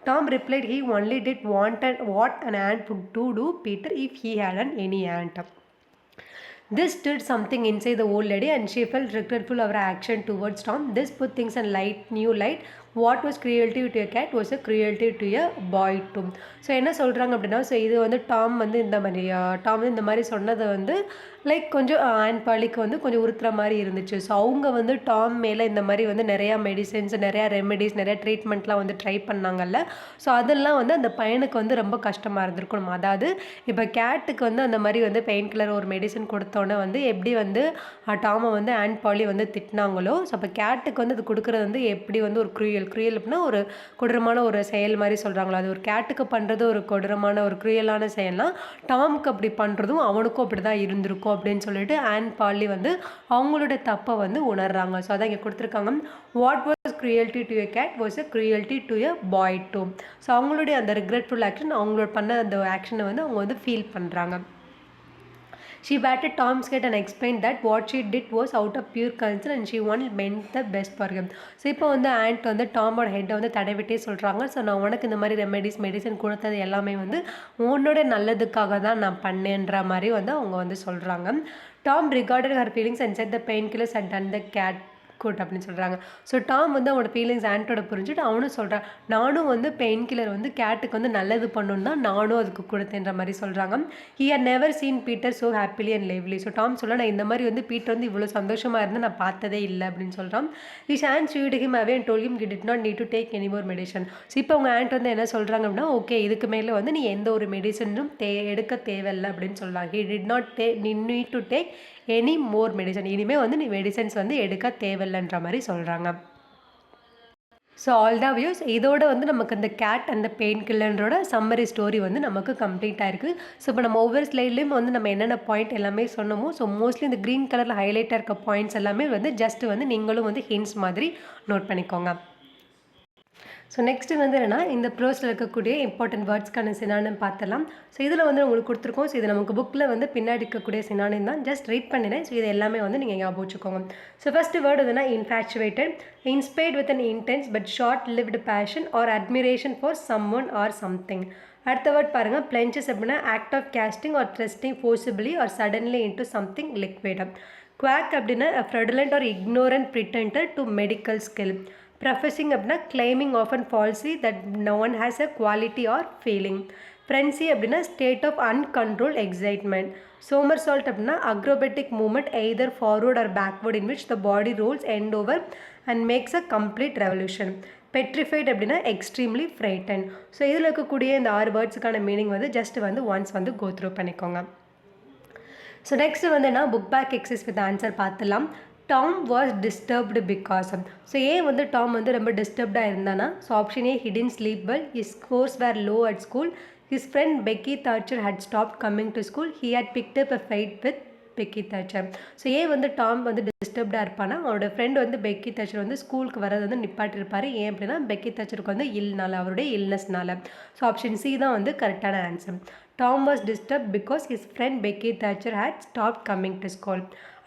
Tom replied he only did what an ant would do Peter if he had any ant. This did something inside the old lady and she felt regretful of her action towards Tom. This put things in new light. What was cruelty to a cat was a cruelty to a boy too. So என்ன சொல்கிறாங்க அப்படின்னா, so இது வந்து Tom வந்து இந்த மாதிரி சொன்னதை வந்து லைக் கொஞ்சம் ஆன் பாலிக்கு வந்து கொஞ்சம் உறுத்துற மாதிரி இருந்துச்சு. ஸோ அவங்க வந்து டாம் மேலே இந்த மாதிரி வந்து நிறையா மெடிசன்ஸ், நிறையா ரெமெடிஸ், நிறையா ட்ரீட்மெண்ட்லாம் வந்து ட்ரை பண்ணாங்கல்ல. ஸோ அதெல்லாம் வந்து அந்த பையனுக்கு வந்து ரொம்ப கஷ்டமாக இருந்திருக்கணும். அதாவது இப்போ கேட்டுக்கு வந்து அந்த மாதிரி வந்து பெயின் கில்லர் ஒரு மெடிசன் கொடுத்தோன்னே வந்து எப்படி வந்து டாமை வந்து ஆன் பாலி வந்து திட்டினாங்களோ, ஸோ அப்போ கேட்டுக்கு வந்து அது கொடுக்குறது வந்து எப்படி வந்து ஒரு க்ரூயல் அப்படின்னா ஒரு கொடூரமான ஒரு செயல் மாதிரி சொல்கிறாங்களோ, அது ஒரு கேட்டுக்கு பண்ணுறது ஒரு கொடூரமான ஒரு க்ரூயலான செயல்னா டாமுக்கு அப்படி பண்ணுறதும் அவனுக்கும் அப்படி தான் இருந்திருக்கும் அப்படின்னு சொல்லிட்டு ஆன் பாலி வந்து அவங்களோட தப்பை வந்து உணர்றாங்க. ஸோ அதான் இங்கே கொடுத்துருக்காங்க, what was cruelty to a cat was a cruelty to a boy too. So அவங்களுடைய அந்த ரிக்ரெட்ஃபுல் ஆக்ஷன், அவங்களோட பண்ண அந்த ஆக்ஷனை வந்து அவங்க வந்து ஃபீல் பண்ணுறாங்க. She patted Tom's head and explained that what she did was out of pure concern and she only meant the best for him. So இப்போ வந்து ஆண்ட் வந்து டாமோட ஹெட்டை வந்து தடவிட்டே சொல்கிறாங்க, ஸோ நான் உனக்கு இந்த மாதிரி மெடிசன் கொடுத்தது எல்லாமே வந்து உன்னோட நல்லதுக்காக தான் நான் பண்ணேன்ற மாதிரி வந்து அவங்க வந்து சொல்கிறாங்க. Tom regarded her feelings and said the painkillers had done the cat good அப்படின்னு சொல்கிறாங்க. ஸோ டாம் வந்து அவனோட ஃபீலிங்ஸ் ஆண்டோட புரிஞ்சுட்டு அவனும் சொல்கிறான், நானும் வந்து பெயின் கில்லர் வந்து கேட்டுக்கு வந்து நல்லது பண்ணணும் தான் நானும் அதுக்கு கொடுத்தேன்ற மாதிரி சொல்கிறாங்க. He had never seen Peter so happily and lively. So Tom சொல்ல, நான் இந்த மாதிரி வந்து பீட்டர் வந்து இவ்வளோ சந்தோஷமாக இருந்து நான் பார்த்ததே இல்லை அப்படின்னு சொல்கிறான். His and shooed him away and told him he did not need to take any more medicine. So இப்போ அவங்க ஆண்ட் வந்து என்ன சொல்கிறாங்க அப்படின்னா, ஓகே இதுக்கு மேலே வந்து நீ எந்த ஒரு மெடிசனும் எடுக்க தேவையில்லை அப்படின்னு சொல்கிறாங்க. he did not need to take any more medicine, இனிமேல் வந்து நீ மெடிசன்ஸ் வந்து எடுக்க தேவையில்லைன்ற மாதிரி சொல்கிறாங்க. ஸோ ஆல் த வியூஸ், இதோட வந்து நமக்கு இந்த கேட் அந்த பெயின் கில்லரோட சம்மரி ஸ்டோரி வந்து நமக்கு கம்ப்ளீட் ஆயிருக்கு. ஸோ இப்போ நம்ம ஒவ்வொரு ஸ்லைட்லேயும் வந்து நம்ம என்னென்ன பாயிண்ட் எல்லாமே சொன்னோமோ, ஸோ மோஸ்ட்லி இந்த க்ரீன் கலரில் ஹைலைட்டாக இருக்க பாயிண்ட்ஸ் எல்லாமே வந்து ஜஸ்ட் வந்து நீங்களும் வந்து ஹிண்ட்ஸ் மாதிரி நோட் பண்ணிக்கோங்க. ஸோ நெக்ஸ்ட்டு வந்து என்னென்னா, இந்த ப்ரோஸில் இருக்கக்கூடிய இம்பார்ட்டன்ட் வேர்ட்ஸ்க்கான சினானிம் பார்த்துலாம். ஸோ இதில் வந்து உங்களுக்கு கொடுத்துருக்கோம். ஸோ இது நமக்கு புக்கில் வந்து பின்னாடி இருக்கக்கூடிய சினானிம் தான், ஜஸ்ட் ரீட் பண்ணினேன். ஸோ இது எல்லாமே வந்து நீங்கள் ஞாபகம் வச்சுக்கோங்க. ஸோ ஃபஸ்ட்டு வேர்டு வந்துன்னா infatuated, inspired with an intense but short lived passion or admiration for some one or something. அடுத்த வேர்ட் பாருங்கள், பிளென்ச்சஸ் அப்படின்னா act of casting or thrusting forcibly or suddenly into something liquid. Quack அப்படின்னா fraudulent or ignorant pretender to medical skill. Professing அப்படின்னா claiming often falsely that no one has a quality or feeling. Frenzy அப்படின்னா state of uncontrolled excitement. Somersault அப்படின்னா acrobatic movement either forward or backward in which the body rolls end over and makes a complete revolution. Petrified அப்படின்னா extremely frightened. So இதில் இருக்கக்கூடிய இந்த 6 வேர்ட்ஸுக்கான meaning வந்து just வந்து once வந்து கோ த்ரூ பண்ணிக்கோங்க. ஸோ நெக்ஸ்ட் வந்து என்ன, book back exercise with answer பார்த்துலாம். Tom was disturbed because. So ஏன் வந்து டாம் வந்து ரொம்ப டிஸ்டர்ப்டாக இருந்தானா, so option A he didn't sleep well, his scores were low at school, his friend Becky Thatcher had stopped coming to school, he had picked up a fight with Peggy Thatcher. So ஏன் வந்து Tom வந்து டிஸ்டர்ப்டாக இருப்பானா, அவரோட friend வந்து Becky Thatcher வந்து ஸ்கூலுக்கு வரது வந்து நிப்பாட்டிருப்பார். ஏன் அப்படின்னா பெக்கி தாச்சருக்கு வந்து அவருடைய இல்னஸ்னால. ஸோ ஆப்ஷன் சி தான் வந்து கரெக்டான answer. Tom was disturb because his friend Becky Thatcher had stop coming to school.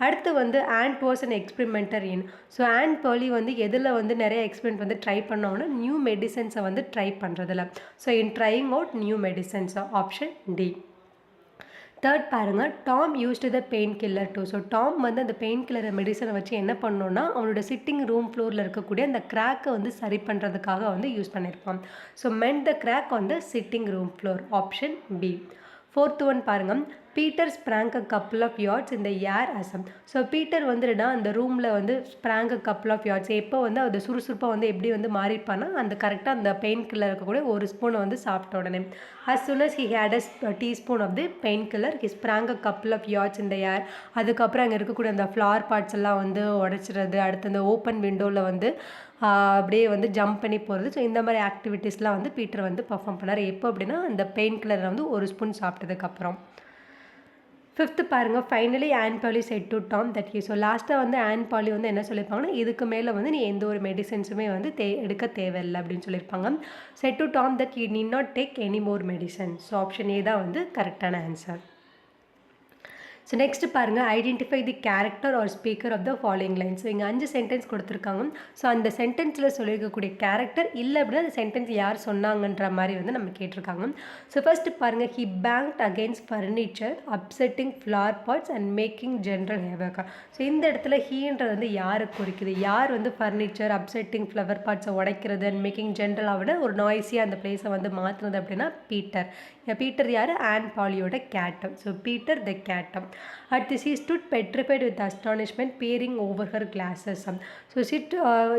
அடுத்து வந்து aunt was an experimenter in. So aunt Polly வந்து எதில் வந்து நிறைய எக்ஸ்பெரிமெண்ட் வந்து ட்ரை பண்ணோன்னா நியூ மெடிசன்ஸை வந்து ட்ரை பண்ணுறதில்ல. So in trying out new medicines, option D. Third பாருங்கள், Tom used the pain killer too. So Tom வந்து அந்த பெயின் கில்லர் மெடிசனை வச்சு என்ன பண்ணோன்னா அவனோட சிட்டிங் ரூம் ஃப்ளோரில் இருக்கக்கூடிய அந்த கிராக்கை வந்து சரி பண்ணுறதுக்காக வந்து யூஸ் பண்ணியிருப்பான். So mend the crack on the sitting room floor, option B. Fourth one பாருங்கள், Peter sprang a couple of yards in the air அசம். ஸோ பீட்டர் வந்துடுனா அந்த ரூமில் வந்து sprang a couple of yards, எப்போ வந்து அது சுறுசுறுப்பாக வந்து எப்படி வந்து மாறிப்பானா அந்த கரெக்டாக அந்த பெயின் கில்லர் இருக்கக்கூடிய ஒரு ஸ்பூனை வந்து சாப்பிட்ட உடனே as soon as he had a teaspoon of the painkiller he sprang a couple of yards in the air. அதுக்கப்புறம் அங்கே இருக்கக்கூடிய அந்த ஃப்ளவர் பார்ட்ஸ் எல்லாம் வந்து உடைச்சிறது, அடுத்து அந்த ஓப்பன் விண்டோவில் வந்து அப்படியே வந்து ஜம்ப் பண்ணி போகிறது. ஸோ இந்த மாதிரி ஆக்டிவிட்டீஸ்லாம் வந்து பீட்டர் வந்து பர்ஃபார்ம் பண்ணார். எப்போ அப்படின்னா அந்த பெயின் கில்லரை வந்து ஒரு ஸ்பூன் சாப்பிட்டதுக்கப்புறம். ஃபிஃப்த்து பாருங்கள், finally on poly set to Tom that so லாஸ்ட்டாக வந்து ஆன் பாலி வந்து என்ன சொல்லியிருப்பாங்கன்னா, இதுக்கு மேலே வந்து நீ எந்த ஒரு மெடிசன்ஸுமே வந்து எடுக்க தேவையில்லை அப்படின்னு சொல்லியிருப்பாங்க. Said to Tom that you need not take any more medicine. So option A தான் வந்து கரெக்டான ஆன்சர். ஸோ நெக்ஸ்ட் பாருங்கள், identify the character or speaker of the following line. So இங்கே 5 சென்டென்ஸ் கொடுத்துருக்காங்க. ஸோ அந்த சென்டென்ஸில் சொல்லியிருக்கக்கூடிய கேரக்டர் இல்லை அப்படின்னா அந்த சென்டென்ஸ் யார் சொன்னாங்கன்ற மாதிரி வந்து நம்ம கேட்டிருக்காங்க. ஸோ ஃபர்ஸ்ட் பாருங்கள், he banged against furniture upsetting flower pots and making general havoc. So இந்த இடத்துல ஹீன்றது வந்து யாரை குறிக்குது? யார் வந்து ஃபர்னிச்சர் அப்செட்டிங் ஃப்ளவர் பாட்ஸை உடைக்கிறது அண்ட் மேக்கிங் ஜென்ரலாக ஒரு நாய்ஸியாக அந்த பிளேஸை வந்து மாற்றுனது அப்படின்னா பீட்டர். பீட்டர் யார்? ஆன் பாலியோட cat. So Peter the cat. அடுத்து she stood petrified with astonishment peering over her glasses. So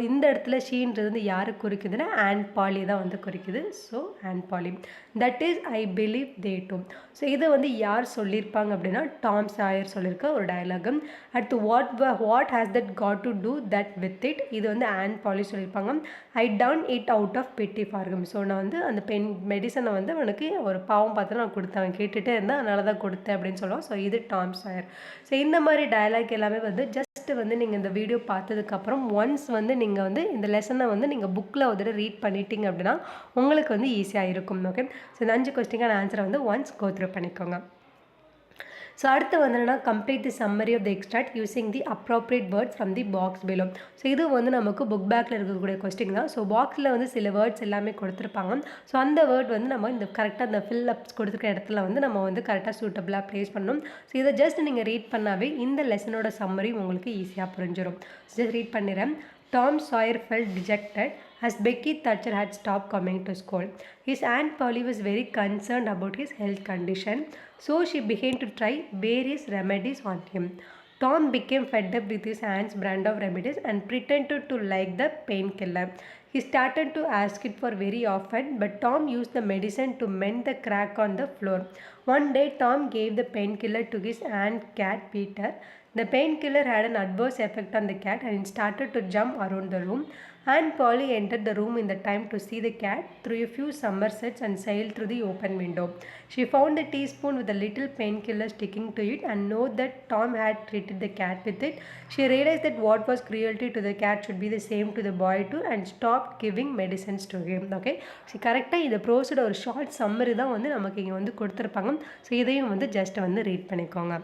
இந்த இடத்துல ஷீன்றது வந்து யாரை குறிக்குதுன்னா ஆன் பாலி தான் வந்து குறிக்குது. So aunt Polly. That is I believe they do. So இதை வந்து யார் சொல்லியிருப்பாங்க அப்படின்னா டாம் சாயர் சொல்லியிருக்க ஒரு டயலாகம். அடுத்து what has that got to do that with it. இது வந்து ஆன் பாலி சொல்லியிருப்பாங்க. I done it out of pity for him. So நான் வந்து அந்த மெடிசனை வந்து அவனுக்கு ஒரு பாவம் பார்த்து நான் கொடுத்தேன், அவன் கேட்டுகிட்டே இருந்தேன், அதனால தான் கொடுத்தேன் அப்படின்னு சொல்லுவோம். ஸோ இது டாம் சாயர். ஸோ இந்த மாதிரி டயலாக் எல்லாமே வந்து ஜஸ்ட்டு வந்து நீங்கள் இந்த வீடியோ பார்த்ததுக்கப்புறம் ஒன்ஸ் வந்து நீங்கள் வந்து இந்த லெசனை வந்து நீங்கள் புக்கில் ஒரு ரீட் பண்ணிட்டீங்க அப்படின்னா உங்களுக்கு வந்து ஈஸியாக இருக்கும். ஓகே, ஸோ இந்த 5 கொஸ்டினுக்கான ஆன்சரை வந்து ஒன்ஸ் கோ த்ரூ பண்ணிக்கோங்க. ஸோ அடுத்து வந்து complete the summary of the extract using the appropriate words from the box below. So இது வந்து நமக்கு புக் பேக்கில் இருக்கக்கூடிய கொஸ்டின் தான். ஸோ பாக்ஸில் வந்து சில வேர்ட்ஸ் எல்லாமே கொடுத்துருப்பாங்க. ஸோ அந்த வேர்ட் வந்து நம்ம இந்த கரெக்டாக அந்த ஃபில் அப்ஸ் கொடுத்துருக்க இடத்துல வந்து நம்ம வந்து கரெக்டாக சூட்டபிளாக ப்ளேஸ் பண்ணணும். ஸோ இதை ஜஸ்ட் நீங்கள் ரீட் பண்ணாவே இந்த லெசனோட சம்மரி உங்களுக்கு ஈஸியாக புரிஞ்சிடும். ஜஸ்ட் ரீட் பண்ணிடுறேன். Tom Sawyer felt dejected as Becky Thatcher had stopped coming to school. His Aunt Polly was very concerned about his health condition, so she began to try various remedies on him. Tom became fed up with his aunt's brand of remedies and pretended to like the painkiller. He started to ask it for very often, but Tom used the medicine to mend the crack on the floor. One day, Tom gave the painkiller to his aunt cat Peter. The painkiller had an adverse effect on the cat and it started to jump around the room. Aunt Polly entered the room in the time to see the cat through a few somersets and sailed through the open window. She found the teaspoon with a little painkiller sticking to it and know that Tom had treated the cat with it. She realized that what was cruelty to the cat should be the same to the boy too and stopped giving medicines to him. Okay, so கரெக்டாக இந்த ப்ரோஸோட ஒரு short summary தான் வந்து நமக்கு இங்கே வந்து கொடுத்துருப்பாங்க. So இதையும் வந்து ஜஸ்ட் வந்து ரீட் பண்ணிக்கோங்க.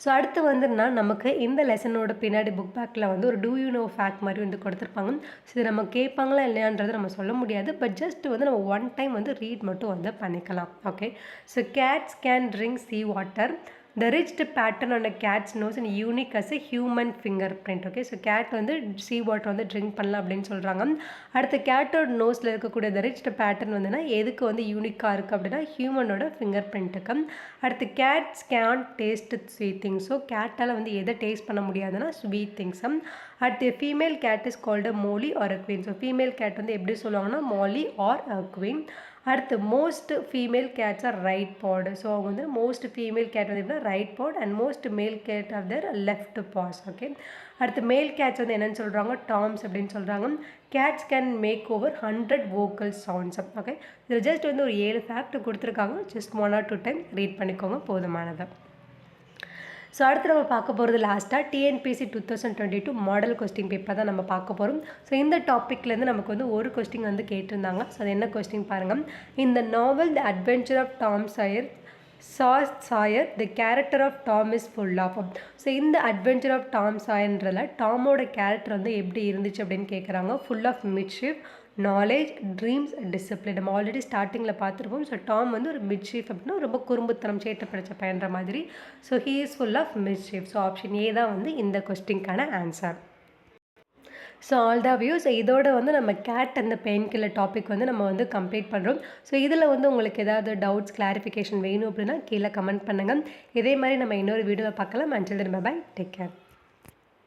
ஸோ அடுத்து வந்துன்னா நமக்கு இந்த லெசனோட பின்னாடி புக் பேக்கில் வந்து ஒரு டூ யூ நோ ஃபேக்ட் மாதிரி வந்து கொடுத்துருப்பாங்க. ஸோ இது நம்ம கேட்பாங்களா இல்லையான்றது நம்ம சொல்ல முடியாது. பட் ஜஸ்ட் வந்து நம்ம ஒன் டைம் வந்து ரீட் மட்டும் வந்து பண்ணிக்கலாம். Okay, so cats can drink sea water. The ridged pattern on a cat's nose and unique as a human fingerprint. Okay, so cat வந்து சீ வாட்டர் வந்து ட்ரிங்க் பண்ணலாம் அப்படின்னு சொல்கிறாங்க. அடுத்த கேட்டோட நோஸில் இருக்கக்கூடிய the ridged pattern வந்துன்னா எதுக்கு வந்து யூனிக்காக இருக்குது அப்படின்னா ஹியூமனோட ஃபிங்கர் பிரிண்ட்டுக்கு. அடுத்து cats can taste sweet things. So கேட்டால் வந்து எதை டேஸ்ட் பண்ண முடியாதுன்னா ஸ்வீட் திங்ஸ். அடுத்து female cat is called a Molly or a queen. So female cat வந்து எப்படி சொல்லுவாங்கன்னா மாலி ஆர் அ குவீன். அடுத்து most female cats are right pawed. So அவங்க வந்து மோஸ்ட் ஃபீமேல் கேட் வந்து எப்படின்னா right pawed and most male cat of their left paws. Okay, அடுத்து male cats வந்து என்னென்னு சொல்கிறாங்க டாம்ஸ் அப்படின்னு சொல்கிறாங்க. Cats can make over 100 vocal sounds. Okay, இதில் ஜஸ்ட் வந்து ஒரு 7 ஃபேக்ட் கொடுத்துருக்காங்க. ஜஸ்ட் 1 or 2 டைம் ரீட் பண்ணிக்கோங்க, போதுமானது. ஸோ அடுத்து நம்ம பார்க்க போகிறது லாஸ்ட்டாக டிஎன்பிஎஸ்சி 2022 மாடல் கொஸ்டின் பேப்பர் தான் நம்ம பார்க்க போகிறோம். ஸோ இந்த டாப்பிக்லேருந்து நமக்கு வந்து ஒரு கொஸ்டின் வந்து கேட்டிருந்தாங்க. ஸோ அது என்ன கொஸ்டின் பாருங்கள். இந்த நாவல் the adventure of Tom Sawyer the character of Tom is full of. So இந்த அட்வென்ச்சர் ஆஃப் டாம் சாயர்ன்றதில் டாமோட கேரக்டர் வந்து எப்படி இருந்துச்சு அப்படின்னு கேட்குறாங்க. Full of mischief, knowledge, dreams, discipline. நம்ம ஆல்ரெடி ஸ்டார்டிங்கில் பார்த்துருப்போம். ஸோ டாம் வந்து ஒரு மிட்ஷீஃப் அப்படின்னா ரொம்ப குறும்புத்தனம் சேட்டை படித்த பையன்ற மாதிரி. So he is full of mischief. So option A தான் வந்து இந்த கொஸ்டின்கான answer. So all the view. So இதோட வந்து நம்ம கேட் அந்த பெயின்கில்லர் டாபிக் வந்து நம்ம வந்து கம்ப்ளீட் பண்ணுறோம். ஸோ இதில் வந்து உங்களுக்கு ஏதாவது டவுட்ஸ் கிளாரிஃபிகேஷன் வேணும் அப்படின்னா கீழே கமெண்ட் பண்ணுங்கள். இதே மாதிரி நம்ம இன்னொரு வீடியோவை பார்க்கலாம். Until then bye bye, take care.